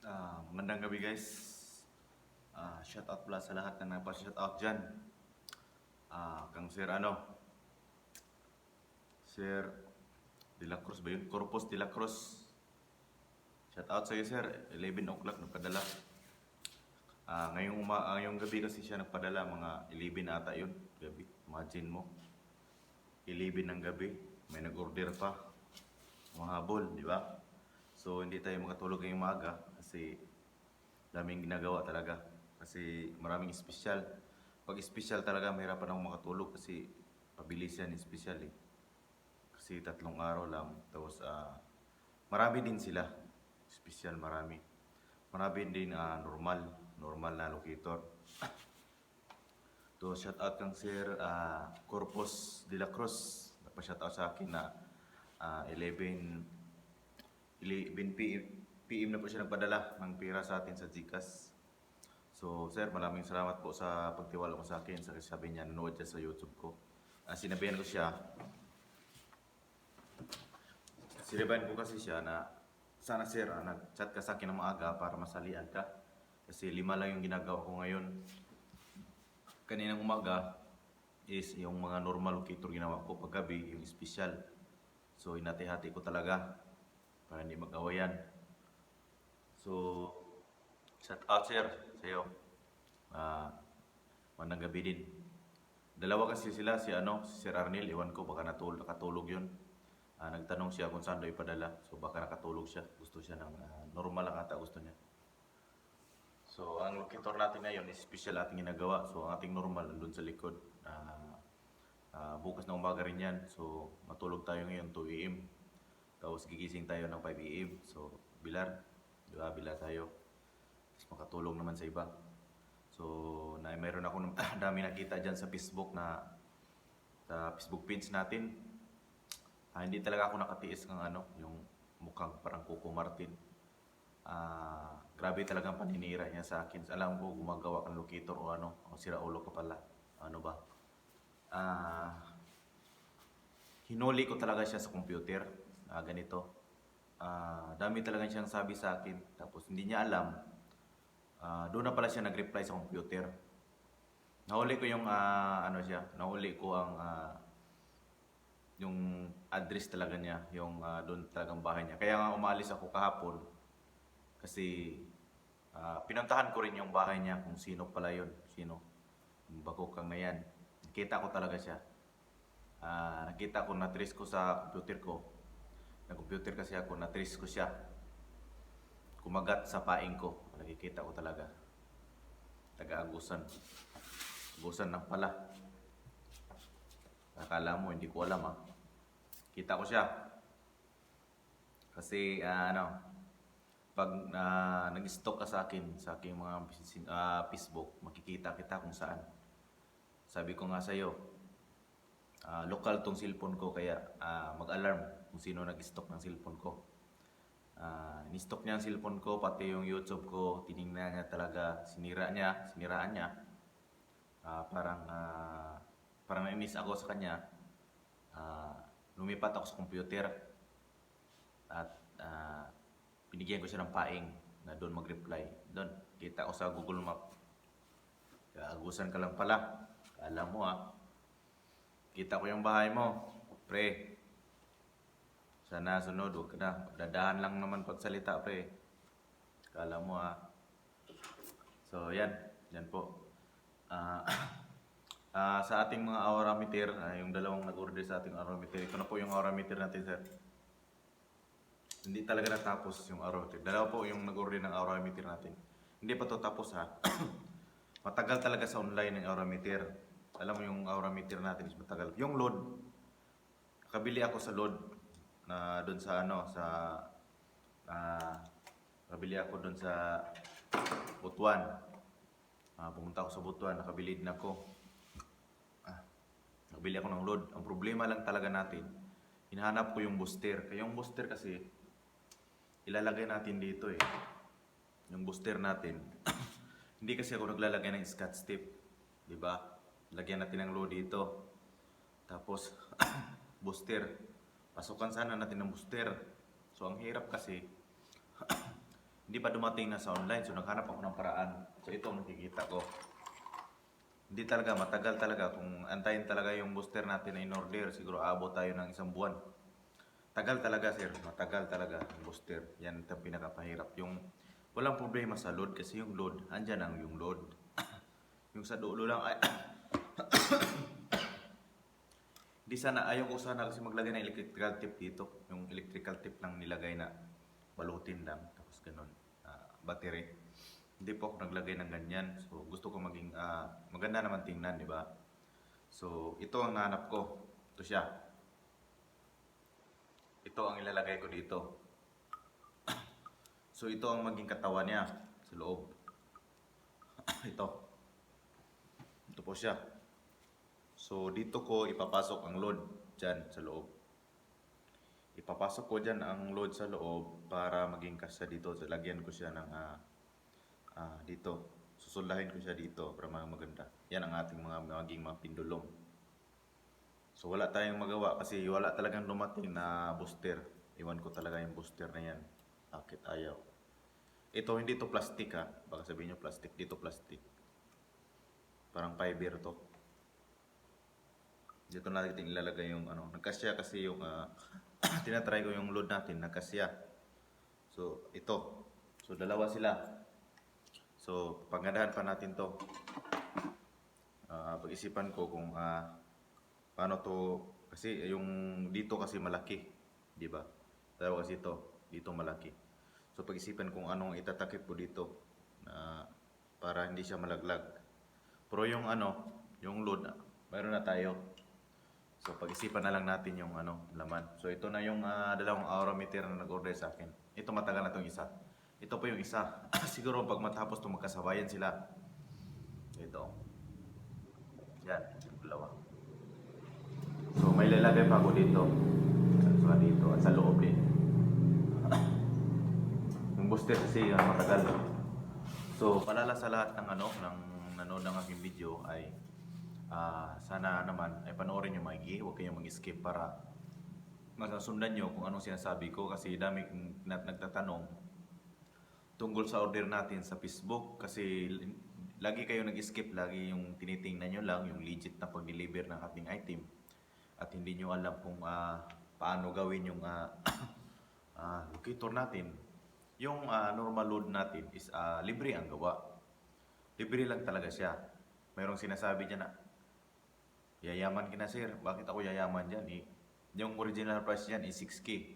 Magandang gabi guys. Shout out pala sa lahat na nagpa-shout out dyan. Kang Sir Sir De La Cruz ba yun? Corpus De La Cruz. Shout out sa iyo Sir. 11 o'clock nagpadala. Ngayong gabi kasi siya nagpadala. Mga 11 ata yun. Gabi. Imagine mo. 11 ng gabi. May nag-order pa. Mga habol, di ba? So hindi tayo makatulog ngayong maaga kasi daming ginagawa talaga. Kasi maraming espesyal. Pag espesyal talaga, mahirapan akong makatulog kasi pabilis yan espesyal eh. Kasi 3 araw lang. Tapos marami din sila. Espesyal marami. Marami din normal na locator. To shout out kang Sir Corpus de la Cruz. Nagpa-shout out sa akin na 11 PM na po siya nagpadala ng pera sa atin sa GCash. So, sir, maraming salamat po sa pagtiwala mo sa akin. Sabi niya, nanood siya sa YouTube ko. Sinabihan ko siya, kasi siya na, sana sir, nag-chat ka sa akin ng maaga para masalian ka. Kasi 5 lang yung ginagawa ko ngayon. Kaninang umaga is yung mga normal locator ginawa ko. Paggabi, yung special. So, inati-hati ko talaga para hindi mag-awayan. So, shout out sir sa iyo. Magandang gabi din. Dalawa kasi sila, si Sir Arnel, iwan ko baka nakatulog yun. Nagtanong siya kung saan daw ipadala. So baka nakatulog siya. Gusto siya ng normal lang ata gusto niya. So ang locator natin ngayon is special ating ginagawa. So ang ating normal andun sa likod. Bukas na umaga rin yan. So matulog tayo ngayon 2 AM. Tapos gigising tayo ng 5 AM. So bilar. Diba? Bilar tayo. Tapos makatulong naman sa iba. So mayroon ako dami nakita dyan sa Facebook sa Facebook page natin. Hindi talaga ako nakatiis ng yung mukhang parang Coco Martin. Grabe talagang paninira niya sa akin. Alam ko gumagawa kang locator o o sira ulo ka pala. Ano ba? Hinuli ko talaga siya sa computer. Ganito. Dami talaga siyang sabi sa akin. Tapos hindi niya alam. Doon na pala siya nag-reply sa computer. Nahuli ko yung nahuli ko ang yung address talaga niya, yung doon talagang bahay niya. Kaya nga umalis ako kahapon kasi pinuntahan ko rin yung bahay niya kung sino pala yun, sino. Yung bakokang na yan. Nakita ko talaga siya. Nakita ko, na-trace ko sa computer ko. Nag-computer kasi ako, na-trace ko siya. Kumagat sa paing ko. Nakikita ko talaga. Taga-Agusan. Agusan ng pala. Akala mo, hindi ko alam Kita ko siya. Kasi pag nag-stalk ka sa aking mga Facebook, makikita kita kung saan. Sabi ko nga sa'yo, local tong cellphone ko, kaya mag-alarm kung sino nag-stalk ng cellphone ko. Ni-stalk niya ang cellphone ko, pati yung YouTube ko, tinignan niya talaga, siniraan niya. Parang nainis ako sa kanya. Lumipat ako sa computer at binigyan ko siya ng paing na doon mag-reply. Doon, kita ko sa Google Map. Agusan ka lang pala. Alam mo kita ko yung bahay mo. Pre, sana sunod, huwag ka na. Dadahan lang naman pagsalita, pre. Kala mo So, yan po. Sa ating mga aura meter, yung dalawang nag-order sa ating aura meter. Ito na po yung aura meter natin, sir. Hindi talaga natapos yung aura meter. Dalawa po yung nag-order ng aura meter natin. Hindi pa to tapos Matagal talaga sa online ng aura meter. Alam mo yung aura meter natin is matagal. Yung load, nakabili ako sa load na doon sa nakabili ako doon sa Butuan. Pumunta ako sa Butuan, nakabili din ako. Nagbili ako ng load. Ang problema lang talaga natin, hinahanap ko yung booster. Kaya yung booster kasi, ilalagay natin dito yung booster natin. Hindi kasi ako naglalagay ng scotch tape. Diba? Lagyan natin ng load dito. Tapos, booster. Pasukan sana natin ng booster. So, ang hirap kasi, Hindi pa dumating na sa online, so naghanap ako ng paraan. So ito ang nakikita ko. Hindi talaga, matagal talaga. Kung antayin talaga yung booster natin na in-order, siguro abot tayo ng 1 buwan. Tagal talaga sir, matagal talaga yung booster. Yan ang pinakapahirap. Yung walang problema sa load kasi yung load, andyan ang yung load. Yung sa dulo lang ay di sana, ayaw ko sana kasi maglagay ng electrical tip dito. Yung electrical tip lang nilagay na balutin lang. Tapos ganun, battery. Hindi po ako naglagay ng ganyan. So gusto ko maging maganda naman tingnan, di ba? So ito ang nahanap ko. Ito siya. Ito ang ilalagay ko dito. So ito ang maging katawan niya sa loob. Ito. Ito po siya. So dito ko ipapasok ang load dyan sa loob. Ipapasok ko dyan ang load sa loob para maging kasya dito. So, lagyan ko siya ng dito. Susundahin ko siya dito para maganda. Yan ang ating maging mga pindulong. So wala tayong magawa kasi wala talagang dumating na booster. Iwan ko talaga yung booster na yan. Bakit ayaw? Ito hindi to plastic ha. Baka sabihin nyo plastic. Dito plastic. Parang fiber to. Dito natin ilalagay yung nagkasya kasi yung tinatry ko yung load natin, nagkasya. So ito. So dalawa sila. So pagandahan pa natin to. Pag-isipan ko kung paano to, kasi yung dito kasi malaki, di ba? Dalawa kasi ito, dito malaki. So pag-isipan kung anong itatakip ko dito para hindi siya malaglag. Pero yung yung load, mayroon na tayo. So pag-isipan na lang natin yung laman. So ito na yung dalawang aura meter na nag-order sa akin. Ito matagal na itong isa. Ito po yung isa. Siguro pag matapos ito magkasabayan sila. Ito. Yan, yung dalawa. So may lalagay pa ako dito. So dito at sa loob din. Yung booster kasi matagal. So palala sa lahat ng ng nanonood ng aking video ay sana naman ay panoorin nyo maigi, huwag kayong mag-skip para masundan nyo kung anong sinasabi ko kasi dami nagtatanong tungkol sa order natin sa Facebook kasi lagi kayo nag-skip, lagi yung tinitingnan nyo lang yung legit na pag-deliver ng ating item at hindi nyo alam kung paano gawin yung locator natin. Yung normal load natin is libre ang gawa. Libre lang talaga siya. Mayroong sinasabi dyan na yayaman ka na sir, bakit ako yayaman dyan eh? Yung original price dyan is 6K.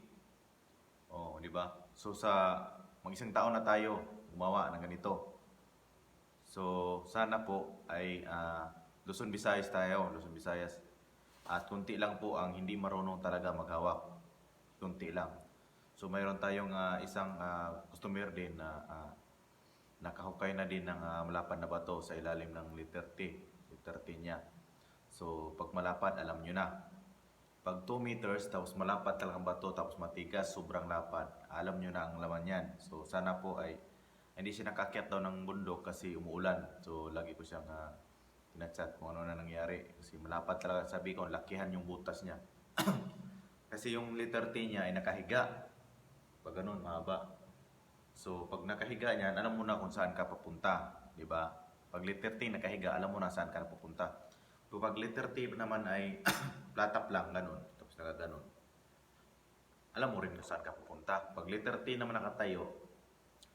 Oh, di ba? So sa mag-isang taon na tayo gumawa ng ganito. So sana po ay Luzon Visayas tayo, Luzon Visayas. At kunti lang po ang hindi marunong talaga maghawak. Kunti lang. So mayroon tayong isang customer din na nakahukay na din ng malapad na bato sa ilalim ng letter T. Letter T niya. So, pag malapad, alam nyo na. Pag 2 meters, tapos malapad talagang bato, tapos matigas, sobrang lapad, alam nyo na ang laman yan. So, sana po ay hindi siya nakakyat daw ng bundok kasi umuulan. So, lagi ko siyang tinachat kung ano na nangyari. Kasi malapad talaga, sabi ko, lakihan yung butas niya. Kasi yung letter T niya ay nakahiga. Pag ganun, mahaba. So, pag nakahiga niyan, alam mo na kung saan ka papunta. Diba? Pag letter T nakahiga, alam mo na saan ka papunta. So, pag letter T naman ay flat lang, ganun. Tapos ganun. Alam mo rin kung saan ka pupunta. Pag letter T naman nakatayo,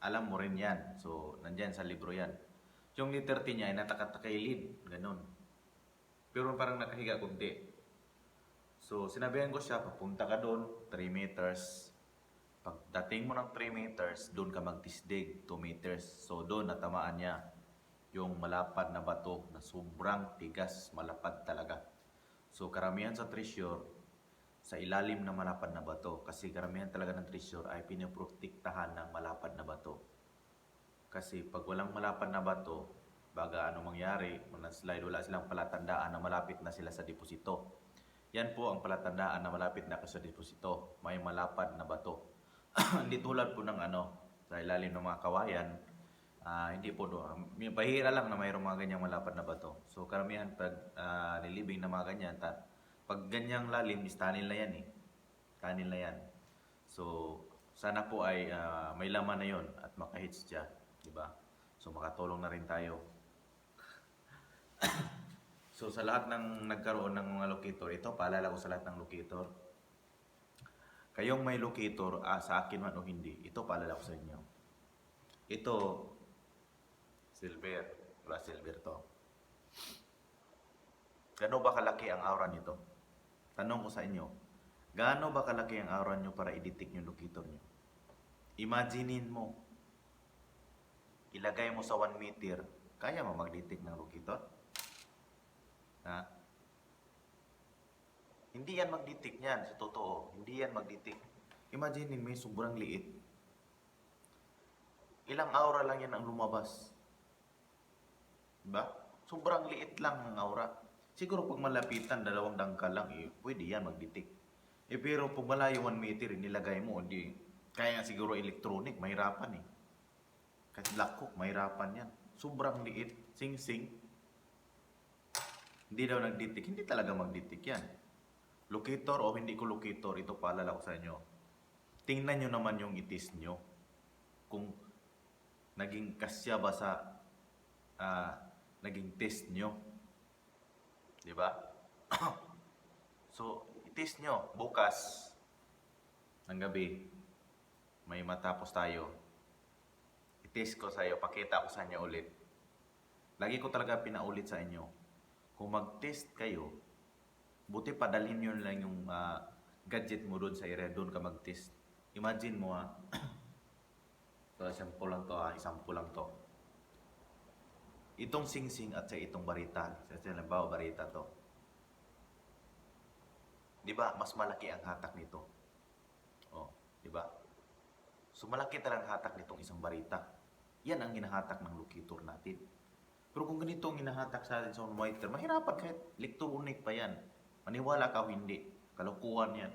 alam mo rin yan. So, nandyan sa libro yan. Yung letter T niya ay natakatakilid. Ganun. Pero parang nakahiga kunti. So, sinabihan ko siya, papunta ka doon, 3 meters. Pagdating mo ng 3 meters, doon ka magtisdig, 2 meters. So, doon natamaan niya yung malapad na bato na sobrang tigas, malapad talaga. So karamihan sa treasure, sa ilalim ng malapad na bato. Kasi karamihan talaga ng treasure ay pinoprotektahan ng malapad na bato. Kasi pag walang malapad na bato, baga ano mangyari, slide, wala silang palatandaan na malapit na sila sa deposito. Yan po ang palatandaan na malapit na sa deposito. May malapad na bato. Hindi tulad po ng sa ilalim ng mga kawayan, hindi po doon. Pahira lang na mayroong mga ganyang malapad na bato. So karamihan pag nilibing na mga ganyan, pag ganyang lalim is tunnel na yan eh. Tunnel na yan. So Sana po ay may laman na yon at maka-hits siya, di ba? So makatulong na rin tayo. So sa lahat ng nagkaroon ng mga locator, ito paalala ko sa lahat ng locator. Kayong may locator, sa akin man o hindi, ito paalala ko sa inyo. Ito, silver. Wala silver to. Gaano ba kalaki ang aura nito? Tanong ko sa inyo, gaano ba kalaki ang aura nyo para i-detect yung locator nyo? Imaginein mo, ilagay mo sa 1 meter, kaya mo mag-detect ng locator? Ha? Hindi yan mag-detect yan, sa totoo. Hindi yan mag-detect. Imagine mo, sobrang liit. Ilang aura lang yan ang lumabas. Diba? Sobrang liit lang ang aura. Siguro pag malapitan, 2 dangkal lang, pwede yan mag-detect. Pero pag malayo 1 meter, nilagay mo, hindi. Kaya nga siguro electronic, mahirapan eh. Kahit black cook, mahirapan yan. Sobrang liit, sing-sing. Hindi daw nag-detect. Hindi talaga mag-detect yan. Locator o hindi ko locator, ito paalala ko sa inyo. Tingnan nyo naman yung itis nyo. Kung naging kasya ba sa naging test nyo. Diba? So, itis nyo. Bukas ng gabi, may matapos tayo. Itis ko sa iyo, pakita ko sa inyo ulit. Lagi ko talaga pinaulit sa inyo. Kung mag-test kayo, buti padalhin nyo lang yung gadget mo doon sa area, doon ka mag-test. Imagine mo so, sample lang to example lang to. Itong singsing at sa itong barita. Sa halimbawa, barita to. Di ba, mas malaki ang hatak nito. Oh, di ba? So, malaki talagang hatak nitong isang barita. Yan ang hinahatak ng locator natin. Pero kung ganito ang hinahatak sa atin sa monitor, mahirapan kahit electronic pa yan. Maniwala ka o hindi. Kalukuhan yan.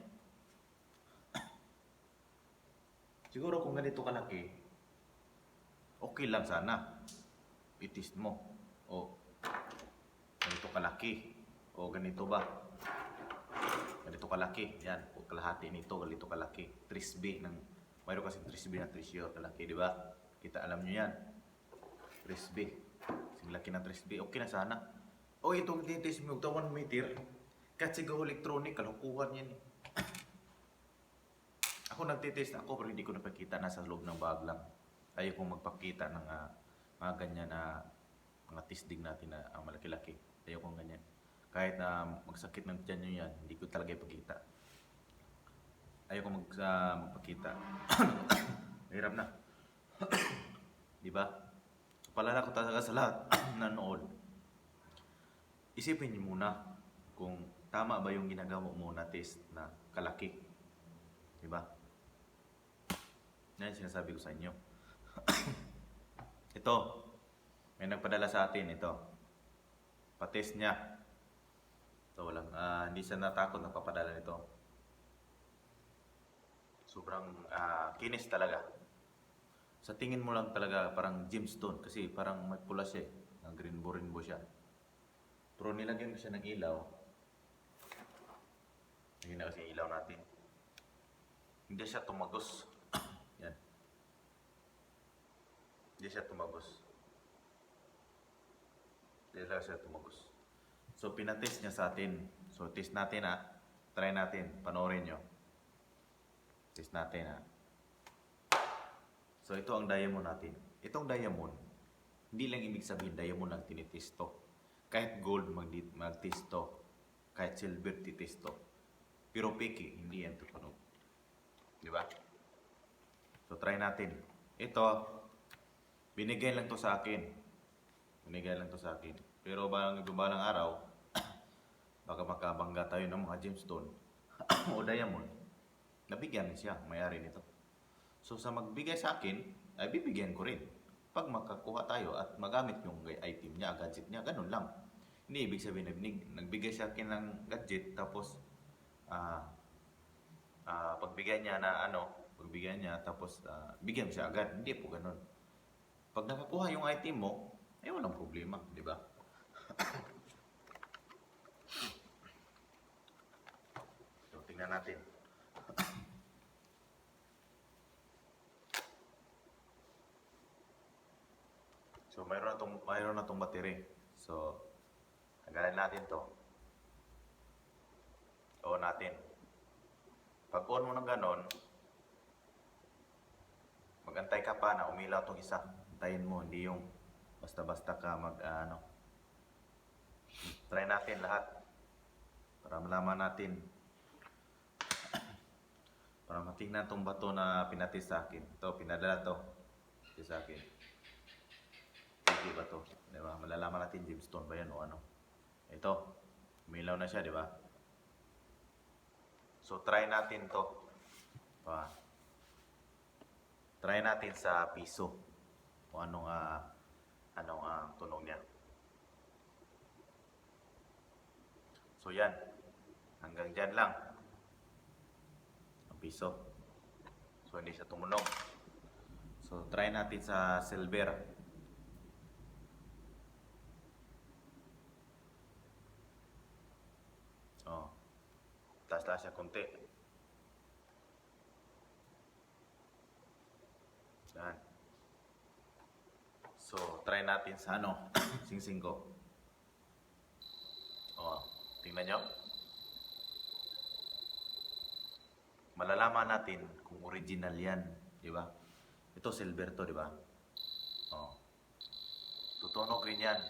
Siguro kung ganito kalaki, okay lang sana. Itis mo. O, ganito kalaki. O, ganito ba? Ganito kalaki. Yan, kalahati nito, ganito kalaki. 3B ng, mayroon kasing 3B na 3 kalaki, di ba? Kita alam nyo yan. 3B. Sing laki ng 3B. Okay na sana. O, itong titis mo, 1 meter. Kahit siguro electronic, kalukuhan yan eh. Ako nagtitest ako pero hindi ko napakita, nasa loob ng bag lang. Ayaw kong magpakita ng mga ganyan na mga tisdig natin na malaki-laki. Ayaw kong ganyan. Kahit na magsakit ng tiyan nyo yan, hindi ko talaga ipakita. Ayaw kong magpakita. Mahirap na. Diba? Paalala ko talaga sa lahat nanood. Isipin nyo muna kung tama ba yung ginagawa mo na test na kalaki. Diba? Yan sinasabi ko sa inyo. Ito, may nagpadala sa atin ito. Patest niya. Ito lang, hindi siya natakot na papadala nito. Sobrang kinis talaga. Sa tingin mo lang talaga parang gemstone kasi parang may pula siya eh. Green-rainbow siya. Pero nilagyan ko siya ng ilaw. Lagyan na kasi ilaw natin. Hindi siya tumagos. Yan. Hindi siya tumagos. Hindi siya tumagos. So, pinatest niya sa atin. So, test natin Try natin. Panoorin nyo. Test natin So, ito ang diamond natin. Itong diamond, hindi lang ibig sabihin diamond ang tinitesto. Kahit gold magtesto. Kahit silver titesto. Pero peki, hindi yan tutunog. Diba? So, try natin. Ito, binigay lang to sa akin. Binigay lang to sa akin. Pero balang araw, baka makabangga tayo ng mga gemstone o diamond. Nabigyan siya, mayari nito. So, sa magbigay sa akin, ay bibigyan ko rin. Pag makakuha tayo at magamit yung item niya, gadget niya, ganun lang. Hindi ibig sabihin na nagbigay sa akin ng gadget, tapos pagbigyan niya pagbigyan niya, tapos bigyan mo siya agad. Hindi po ganun. Pag nakakuha yung item mo, ay walang problema, di ba? So, tingnan natin. So mayroon na tong battery. So tanggalin natin to. On natin. Pag on mo ng ganon, magantay ka pa na umilaw tong isa. Antayin mo, hindi yung basta-basta ka try natin lahat para malaman natin, para matingnan tong bato na pinati sa akin. Ito, pinadala to sa akin. Hindi ba to? Diba? Malalaman natin gemstone ba yan o ano. Ito, umilaw na siya, diba? So, try natin to. Try natin sa piso kung anong tunog niya. So, yan. Hanggang dyan lang. Ang piso. So, hindi siya tumunog. So, try natin sa silver. Oh. Taas-taas siya konti. Yan. So, try natin sa singsing ko. Oh, tingnan nyo. Malalaman natin kung original yan, di ba? Ito silver to, di ba? Oh. Tutunog rin yan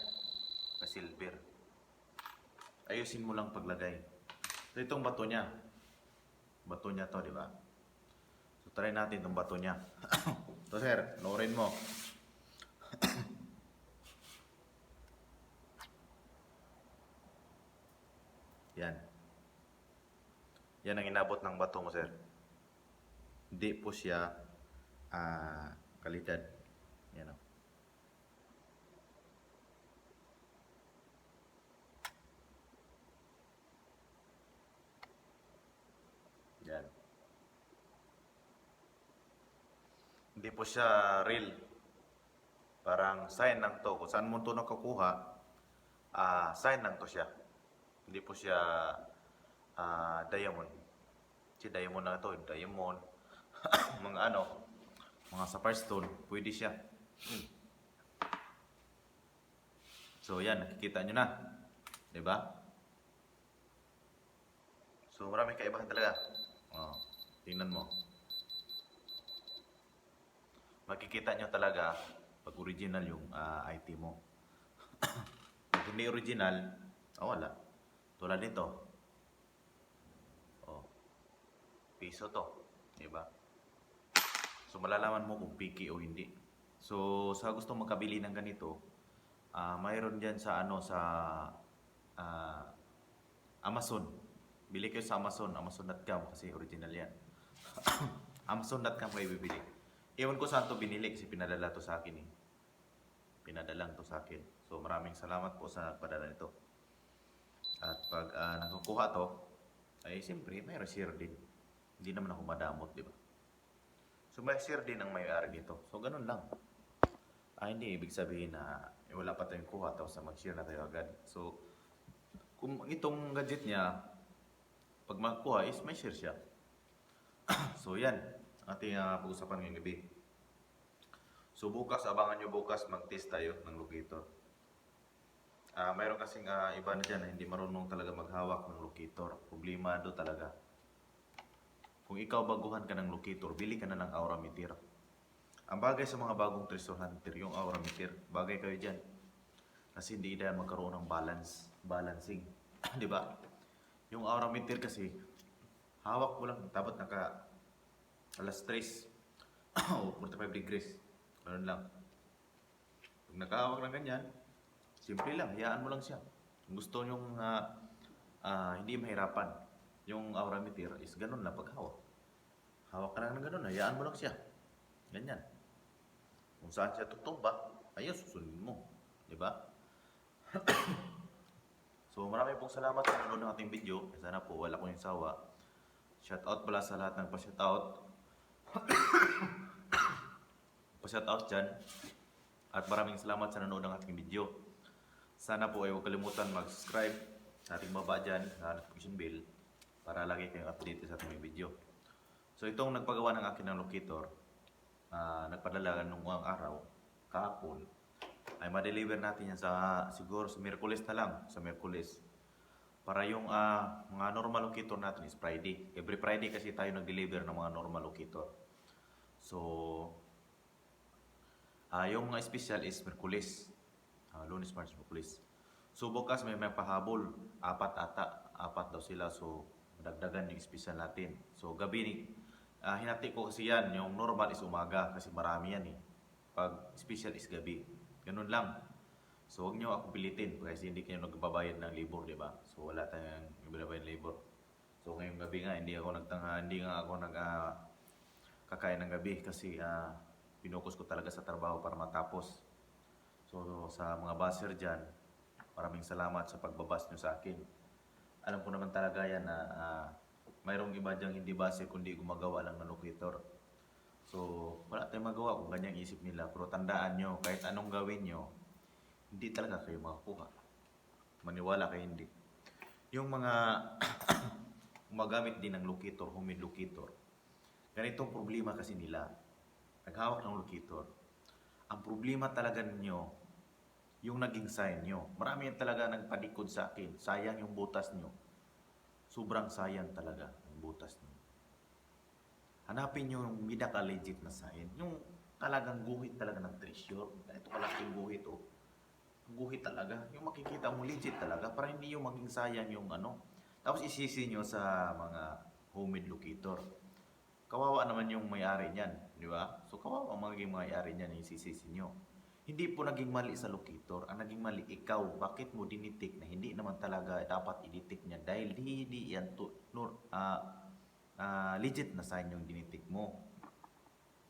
na silver. Ayusin mo lang paglagay. So, itong bato niya. Bato niya to, di ba? So, try natin itong bato niya. So, sir, noorin mo. Yan. Yan ang inabot ng bato mo, sir. Hindi po siya kalidad. Yan o. Yan. Hindi po siya real. Parang sign lang to. Kung saan mo ito nakukuha, sign lang to siya. Hindi po siya diamond. Si diamond na ito, diamond. Mga sapphire stone, pwede siya. So yan, nakikita nyo na. Diba? So maraming kaibahan talaga. Tingnan mo. Makikita nyo talaga pag original yung item mo. Pag hindi original, wala. Tulad nito. Piso to. Diba? So malalaman mo kung piki o hindi. So sa gusto makabili ng ganito, mayroon dyan sa Amazon. Bili kayo sa Amazon, amazon.com kasi original yan. Amazon.com kayo bibili. Ewan ko saan to binili kasi pinadala to sa akin eh. Pinadalang to sa akin. So maraming salamat po sa nagpadala nito. At pag nakukuha to, ay siyempre may share din. Hindi naman ako madamot, di ba? So may share din ang may-ari dito. So ganun lang. Hindi ibig sabihin na wala pa tayong kuha tapos mag-share na tayo agad. So kung itong gadget niya, pag magkuha is may share siya. So yan, ating pag-usapan ngayong gabi. So bukas, abangan nyo bukas mag-test tayo ng locator. Mayroon kasing iba na dyan na hindi marunong talaga maghawak ng locator. Problema do talaga. Kung ikaw baguhan ka ng locator, bili ka na ng aura meter. Ang bagay sa mga bagong treasure hunter, yung aura meter, bagay kayo dyan. Kasi hindi na magkaroon ng balancing. Di ba? Yung aura meter kasi, hawak mo lang, dapat naka alas 3 o 45 degrees. Ganun lang. Pag nakahawak ng ganyan, simple lang, hayaan mo lang siya. Kung gusto nyong hindi mahirapan, yung aura meter is ganun lang paghawak. Hawak ka lang ng ganun, hayaan mo lang siya. Ganyan. Kung saan siya tutumba, ayun, susunod mo. Diba? So marami pong salamat sa nanonood ng ating video. Sana po wala ko yung sawa. Shoutout pala sa lahat ng pa-shoutout. Pa-shoutout dyan. At maraming salamat sa nanonood ng ating video. Sana po ay huwag kalimutan mag-subscribe sa ating baba dyan, sa notification bell, para lagi kayong update sa ating video. So itong nagpagawa ng akin ng locator, nagpadala nung araw, kahapon, ay ma-deliver natin yan siguro sa Miyerkules na lang, sa Miyerkules. Para yung mga normal locator natin is Friday. Every Friday kasi tayo nag-deliver ng mga normal locator. So, yung mga special is Miyerkules. Lunes, Martes, Miyerkules. So, bukas may pahabol. Apat daw sila. So, madagdagan yung special natin. So, gabi ni, hinati ko kasi yan. Yung normal is umaga kasi marami yan eh. Pag special is gabi. Ganun lang. So, huwag nyo ako pilitin kasi hindi kayo nagbabayad ng labor, di ba? So, wala tayong binabayad ng labor. So, ngayong gabi nga, hindi nga ako kakain ng gabi kasi pinukus ko talaga sa trabaho para matapos. So, sa mga baser dyan, maraming salamat sa pagbabas nyo sa akin. Alam ko naman talaga yan na mayroong iba dyang hindi base kundi gumagawa lang ng locator. So, wala tayong magawa kung ganyang isip nila. Pero tandaan nyo, kahit anong gawin nyo, hindi talaga kayo makakuha. Maniwala kayo hindi. Yung mga gumagamit din ng locator, homemade locator, ganitong problema kasi nila. Naghawak ng locator. Ang problema talaga ninyo, yung naging sign nyo. Marami yan talaga nagpadikod sa akin. Sayang yung butas nyo. Sobrang sayang talaga ang butas nyo. Hanapin nyo yung pinaka-legit na sign. Yung talagang guhit talaga ng treasure. Ito kalaking guhit oh. Guhit talaga. Yung makikita mo legit talaga para hindi yung maging sayang yung ano. Tapos isisi nyo sa mga homemade locator. Kawawa naman yung may-ari niyan, di ba? So kawawa ang magiging may-ari niyan yung isisisi nyo. Hindi po naging mali sa locator. Ang naging mali ikaw. Bakit mo dinitik na hindi naman talaga dapat iditik niya dahil hindi yan legit na sign yung dinitik mo.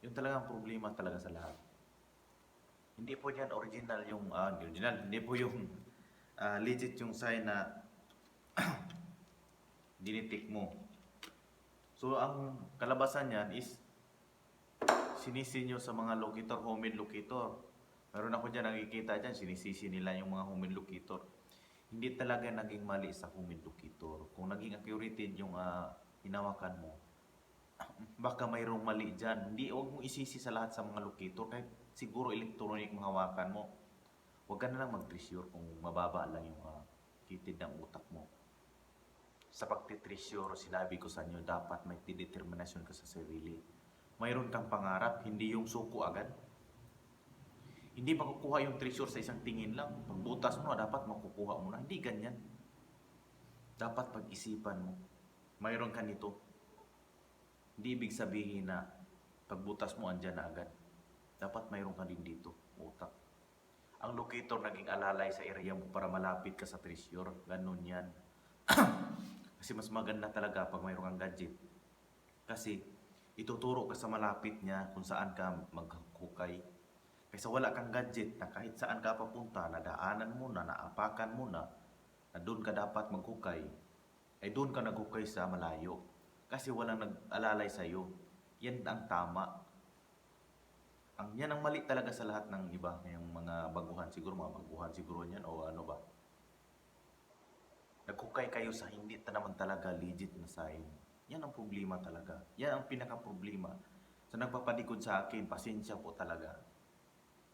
Yung talagang problema talaga sa lahat. Hindi po yan original yung hindi po yung legit yung sign na dinitik mo. So ang kalabasan niyan is sinisi nyo sa mga locator, homemade locator. Meron ako dyan nakikita dyan, sinisisi nila yung mga homemade locator. Hindi talaga naging mali sa homemade locator. Kung naging accurate yung hinawakan mo, baka mayroong mali dyan. Hindi, huwag mong isisi sa lahat sa mga locator. Kahit siguro electronic mga hawakan mo. Huwag ka na lang mag-treasure kung mababa lang yung kitid ng utak mo. Sa pagtitreasure, sinabi ko sa inyo, dapat may determinasyon ka sa sarili. Mayroon kang pangarap, hindi yung suko agad. Hindi makukuha yung treasure sa isang tingin lang. Pagbutas mo, dapat makukuha mo na. Hindi ganyan. Dapat pag-isipan mo. Mayroon ka nito. Hindi ibig sabihin na pagbutas mo, andyan na agad. Dapat mayroon ka din dito, utak. Ang locator naging alalay sa area mo para malapit ka sa treasure. Ganun yan. Kasi mas maganda talaga pag mayroon kang gadget. Kasi ituturo ka sa malapit niya kung saan ka maghukay. Kaysa wala kang gadget na kahit saan ka papunta, nadaanan mo na, naapakan mo na doon ka dapat maghukay, ay doon ka naghukay sa malayo. Kasi walang nag-alalay sa'yo. Yan ang tama. Yan ang mali talaga sa lahat ng iba, yung mga baguhan. Siguro mga baguhan siguro yan o ano ba. Naghukay kayo sa hindi naman talaga legit na sign. Yan ang problema talaga. Yan ang pinaka-problema. Sa nagpapalikod sa akin, pasensya po talaga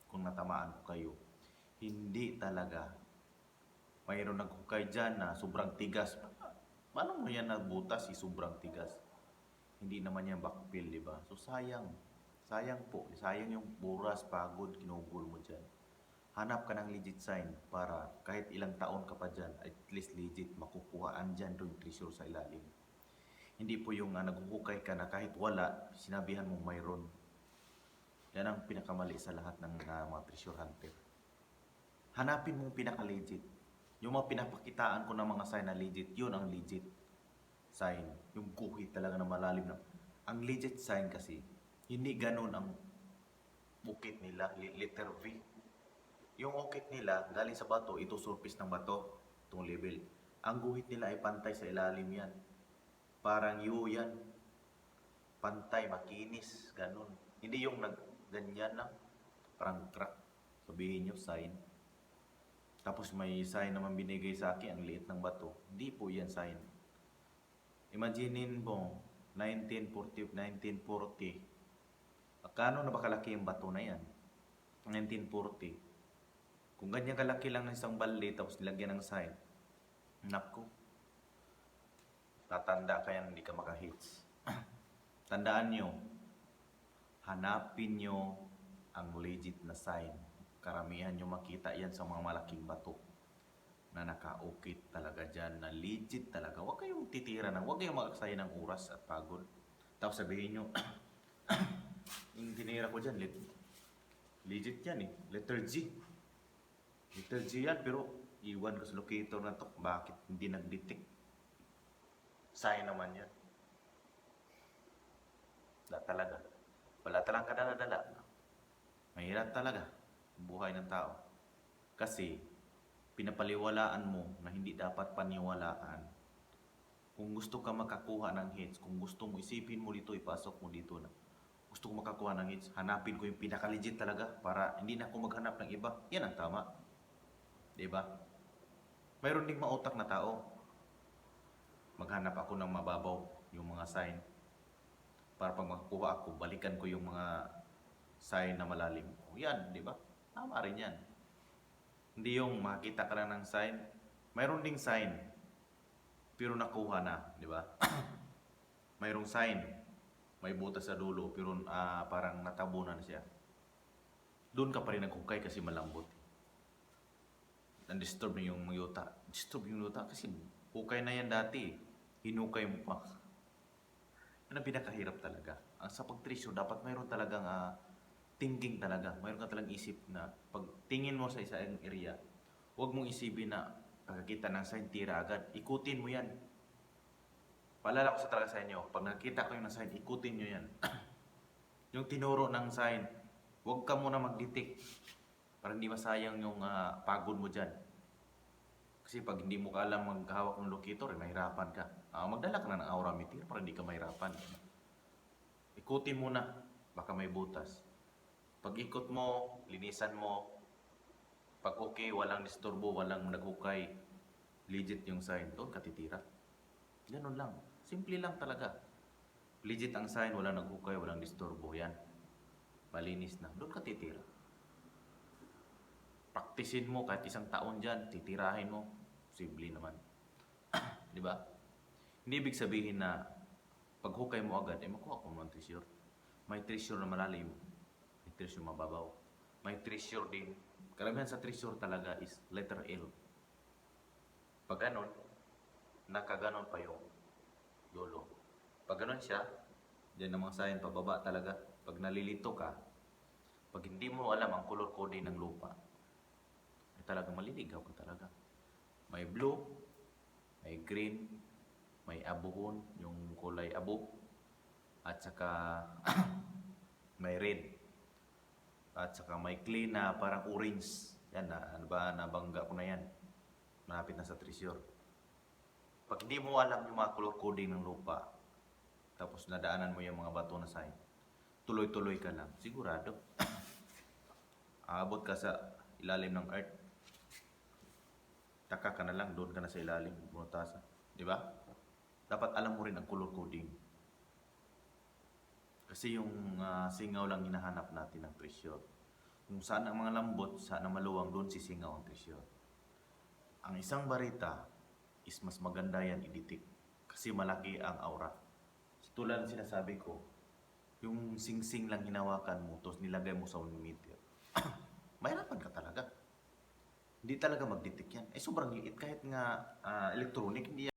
kung natamaan ko kayo. Hindi talaga. Mayroon naghukay dyan na sobrang tigas. Paano mo yan nagbutas sobrang tigas? Hindi naman yan backfill, di ba? So sayang. Sayang po. Sayang yung oras, pagod, kinugol mo dyan. Hanap ka ng legit sign para kahit ilang taon ka pa dyan, at least legit, makukuhaan dyan yung treasure sa ilalim. Hindi po yung naghuhukay ka na kahit wala, sinabihan mo mayroon. Yan ang pinakamali sa lahat ng mga treasure hunter. Hanapin mo pinaka-legit. Yung mga pinapakitaan ko ng mga sign na legit, yun ang legit sign. Yung guhit talaga na malalim na. Ang legit sign kasi, hindi ganun ang bukit nila, letter V. Yung ukit nila, galing sa bato, ito surface ng bato, itong level. Ang guhit nila ay pantay sa ilalim yan. Parang yan. Pantay, makinis, ganun. Hindi yung ganyan lang, parang crack. Sabihin nyo, sign. Tapos may sign naman binigay sa akin, ang liit ng bato. Hindi po yan sign. Imaginin mo, 1940, Akano na ba kalaki yung bato na yan? 1940. Kung ganyan kalaki lang ng isang balde tapos nilagyan ng sign, naku, tatanda ka yan, hindi ka maka-hits. Tandaan nyo, hanapin nyo ang legit na sign. Karamihan nyo makita yan sa mga malaking bato na nakaukit talaga dyan, na legit talaga. Huwag kayong titira ng, huwag kayong mag-aksaya ng oras at pagod. Tapos sabihin nyo, yung tinira ko dyan, legit yan eh, letter G. Letter G yan, pero iwan ko sa locator na to, bakit hindi nag-detect? Sign naman yan. Wala talaga. Wala talagang kadala-dala. Mahirap talaga ang buhay ng tao. Kasi, pinapaliwalaan mo na hindi dapat paniwalaan. Kung gusto ka makakuha ng hits, kung gusto mo isipin mo dito, ipasok mo dito na gusto ko makakuha ng hits, hanapin ko yung pinaka-legit talaga para hindi na ako maghanap ng iba. Yan ang tama. Diba? Mayroon ding mautak na tao. Maghanap ako ng mababaw, yung mga sign. Para pag makakuha ako, balikan ko yung mga sign na malalim. O yan, di ba? Tama rin yan. Hindi yung makita ka na ng sign. Mayroon ding sign, pero nakuha na, di ba? Mayroong sign, may butas sa dulo, pero parang natabunan siya. Doon ka pa rin naghukay kasi malambot. Disturb na yung yuta. Disturb yung yuta kasi hukay na yan dati. Hinukay mo pa. Yan ang pinakahirap talaga. Ang sa pag-treasure, dapat mayroon talagang thinking talaga. Mayroon ka talagang isip na pag tingin mo sa isang area, huwag mong isipin na pagkakita ng sign, tira agad. Ikutin mo yan. Paalala ko sa talaga sa inyo, pag nakita ko yung sign, ikutin nyo yan. Yung tinuro ng sign, huwag ka muna mag-detect para hindi masayang yung pagod mo dyan. Kasi pag hindi mo ka alam maghawak ng locator, mahirapan ka. Magdala ka na ng aura meter para hindi ka mahirapan. Ikutin mo na, baka may butas. Pag ikot mo, linisan mo. Pag okay, walang disturbo, walang naghukay, legit yung sign, doon ka titira. Ganun lang. Simple lang talaga. Legit ang sign, walang naghukay, walang disturbo. Yan. Malinis na. Doon ka titira. Praktisin mo kahit isang taon dyan, titirahin mo. Simple naman. Di ba? Hindi ibig sabihin na pag hukay mo agad, makuha ko ng treasure. May treasure na malalim. May treasure mababaw. May treasure din. Karamihan sa treasure talaga is letter L. Pag ganon, nakaganon pa yung dulo. Pag ganon siya, dyan ang mga sign pababa talaga. Pag nalilito ka, pag hindi mo alam ang color coding ng lupa, ay talagang maliligaw ka talaga. May blue, may green, may abuhon, yung kulay abo, at saka may red, at saka may clean na parang orange. Yan na, ano ba, nabangga ko na yan. Malapit na sa treasure. Pag hindi mo alam yung mga color coding ng lupa, tapos nadaanan mo yung mga bato na sign, tuloy-tuloy ka lang, sigurado. Aabot ka sa ilalim ng earth. Taka ka na lang, doon ka na sa ilalim, bunutasan. Di ba? Dapat alam mo rin ang color coding. Kasi yung singaw lang hinahanap natin ng treasure. Kung saan ang mga lambot, saan ang maluwang, doon sisingaw ang treasure. Ang isang barita is mas maganda yan i-detect kasi malaki ang aura. Tulad ng sinasabi ko, yung sing-sing lang hinawakan mo, tapos nilagay mo sa 1 meter. Mahirapan ka talaga. Hindi talaga mag-detect yan. Sobrang liit kahit nga electronic, hindi yan.